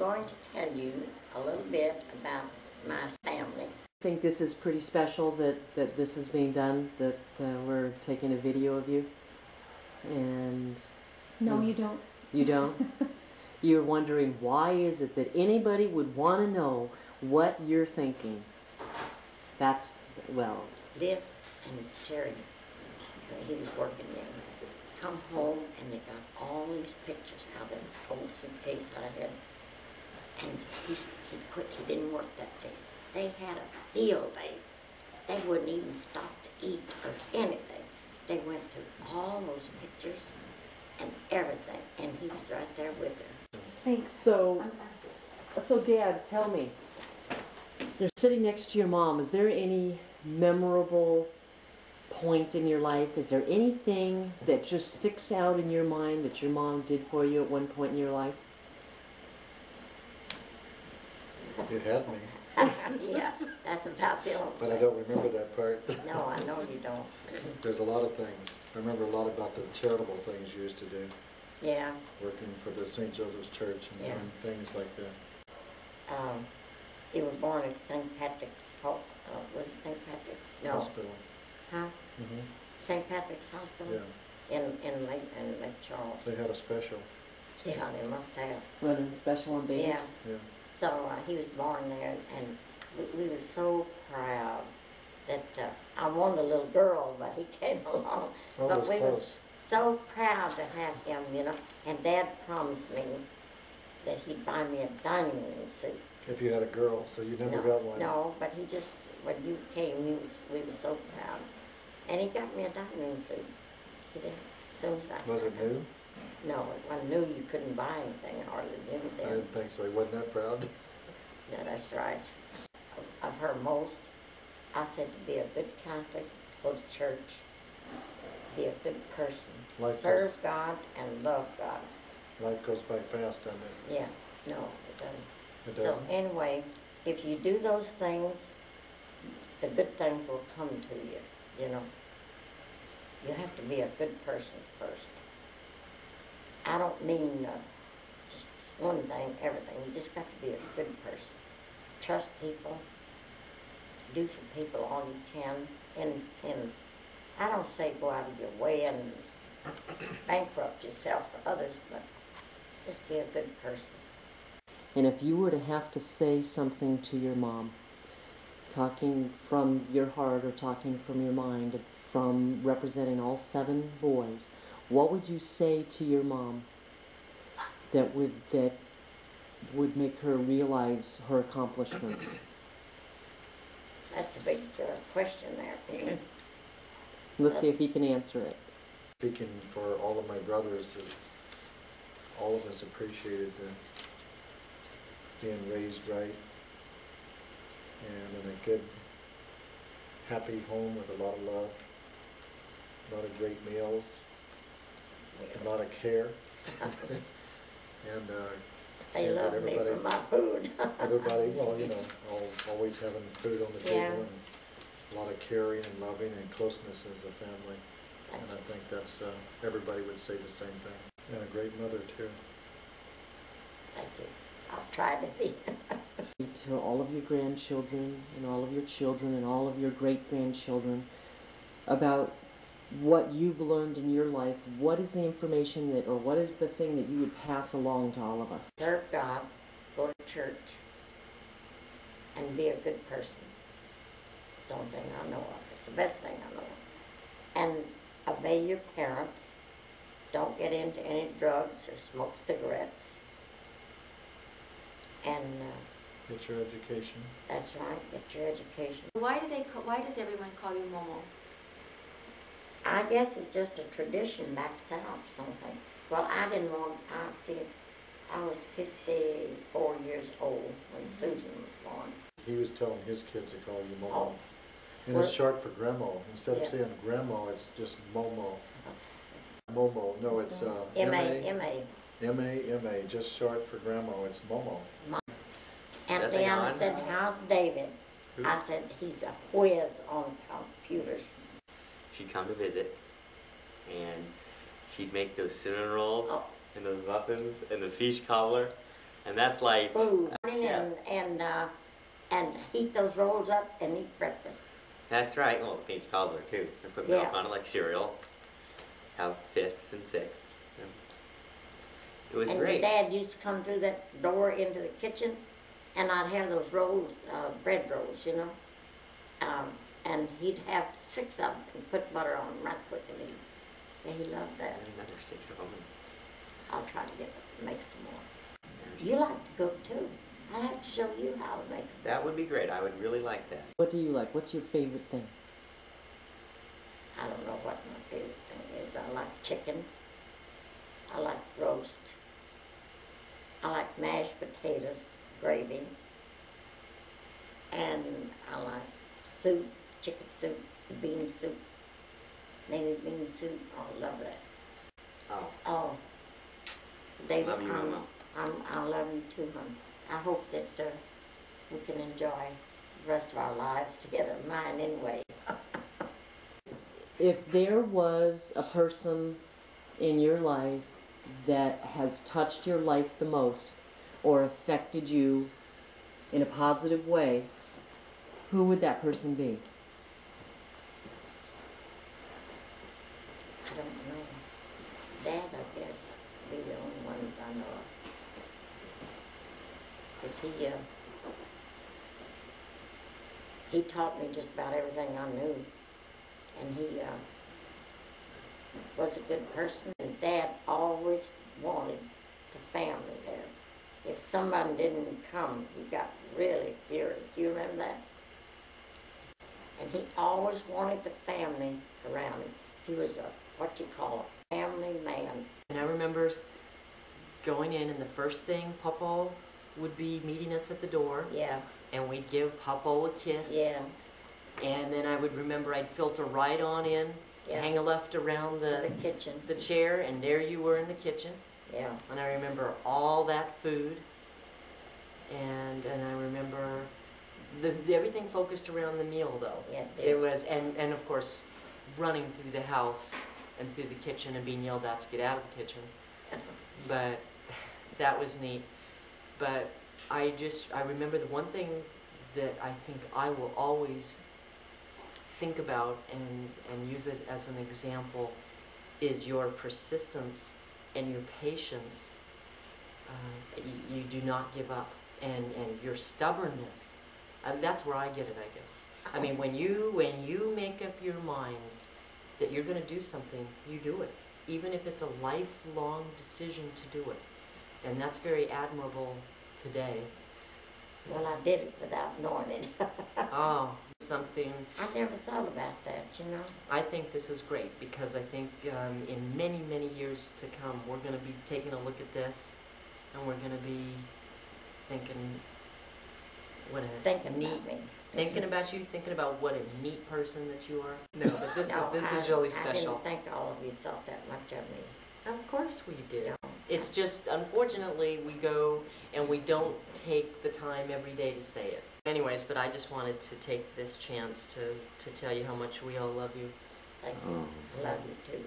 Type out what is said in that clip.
going to tell you a little bit about my family. I think this is pretty special that this is being done, that we're taking a video of you. And no, you don't. You don't? You're wondering why is it that anybody would want to know what you're thinking? That's, well. Liz and Terry, he was working there, come home and they got all these pictures out of the old suitcase I had. And he quit, he didn't work that day. They had a field day. They wouldn't even stop to eat or anything. They went through all those pictures and everything, and he was right there with her. Thanks. So Dad, tell me, you're sitting next to your mom. Is there any memorable point in your life? Is there anything that just sticks out in your mind that your mom did for you at one point in your life? You had me. Yeah, that's about the only But I don't remember that part. No, I know you don't. There's a lot of things. I remember a lot about the charitable things you used to do. Yeah. Working for the St. Joseph's Church and things like that. He was born at St. Patrick's, was it St. Patrick? No. Hospital. Huh? Mm-hmm. St. Patrick's Hospital? Yeah. In Lake Charles. They had a special. Yeah, they must have. Running special on babies? Yeah. Yeah. So he was born there, and we were so proud that I wanted a little girl, but he came along. Oh, but we close. were so proud to have him, you know. And Dad promised me that he'd buy me a dining room suit. If you had a girl, so you never got one. No, but he just, when you came, we were so proud. And he got me a dining room suit. He did, as soon as I Was it new? No, it wasn't new. You couldn't buy anything hardly new then. I didn't think so. He wasn't that proud. No, that's right. Of her most, I said to be a good Catholic, go to church, be a good person, serve God and love God. Life goes by fast, doesn't it? Yeah, no, it doesn't. It doesn't? So anyway, if you do those things, the good things will come to you, you know. You have to be a good person first. I don't mean just one thing, everything. You just got to be a good person. Trust people. Do for people all you can. And I don't say go out of your way and bankrupt yourself for others, but just be a good person. And if you were to have to say something to your mom, talking from your heart or talking from your mind, from representing all 7 boys, what would you say to your mom that would make her realize her accomplishments? That's a big question there. Let's see if he can answer it. Speaking for all of my brothers, all of us appreciated being raised right and in a good, happy home with a lot of love, a lot of great meals, a lot of care. And they love me for my food. everybody, well, you know, always having food on the table and a lot of caring and loving and closeness as a family. And I think that's, everybody would say the same thing. And a great mother, too. Thank you. I'll try to be. To all of your grandchildren and all of your children and all of your great-grandchildren about what you've learned in your life, what is the information that, or what is the thing that you would pass along to all of us? Serve God, go to church, and be a good person. It's the only thing I know of. It's the best thing I know of. And obey your parents. Don't get into any drugs or smoke cigarettes. And Get your education. that's right, get your education. Why does everyone call you Momo? I guess it's just a tradition back south, something. Well, I didn't want, I was 54 years old when Susan was born. He was telling his kids to call you Momo. Oh. And Well, it's short for grandma. Instead of saying grandma, it's just Momo. Momo. No, it's M-A. M-A, just short for grandma. It's Momo. Aunt Leanna said, how's David? Who? I said, he's a whiz on computers. She'd come to visit, and she'd make those cinnamon rolls and those muffins and the fish cobbler. And that's like, food yeah. and heat those rolls up and eat breakfast. That's right. Well, peach cobbler too. And put milk Yeah. on it like cereal. Have fifths and sixths. It was And great. your dad used to come through that door into the kitchen, and I'd have those rolls, bread rolls, you know. And he'd have 6 of them and put butter on them right quick and eat. Yeah, he loved that. And another 6 of them. I'll try to make some more. You like to cook too. I'll have to show you how to make them. That would be great. I would really like that. What do you like? What's your favorite thing? I don't know what my favorite thing is. I like chicken. I like roast. I like mashed potatoes, gravy. And I like soup, chicken soup, bean soup, navy bean soup. I love that. Oh. Oh, David, Love you, Momo. I love you too, hon. I hope that we can enjoy the rest of our lives together. Mine anyway. If there was a person in your life that has touched your life the most or affected you in a positive way, who would that person be? I don't know. Dad, I guess, be the only one I know of. 'Cause he taught me just about everything I knew. And he was a good person. And Dad always wanted the family there. If someone didn't come, he got really furious. Do you remember that? And he always wanted the family around him. He was what you call a family man. And I remember going in, and the first thing Papa would be meeting us at the door, Yeah, and we'd give Papa a kiss. yeah, And then I would remember I'd filter right on in, yeah. hang a left around To the kitchen. the chair, and there you were in the kitchen. Yeah, And I remember all that food, and I remember everything focused around the meal, though. yeah, It was, and of course, running through the house and through the kitchen and being yelled at to get out of the kitchen. But that was neat. But I remember the one thing that I think I will always think about and use it as an example is your persistence and your patience. You do not give up, and your stubbornness. That's where I get it, I guess. I mean, when you make up your mind that you're going to do something, you do it, even if it's a lifelong decision to do it. And that's very admirable today. well, I did it without knowing it. Oh, something. I never thought about that, you know. I think this is great because I think in many, many years to come, we're going to be taking a look at this, and we're going to be thinking, what a Thinking neat, about me. thinking about you, thinking about what a neat person that you are. No, but this No, is really I special. didn't think all of you thought that much of me. Of course we did. No. It's just, unfortunately, we go and we don't take the time every day to say it. Anyways, but I just wanted to take this chance to tell you how much we all love you. Thank you. I love you too.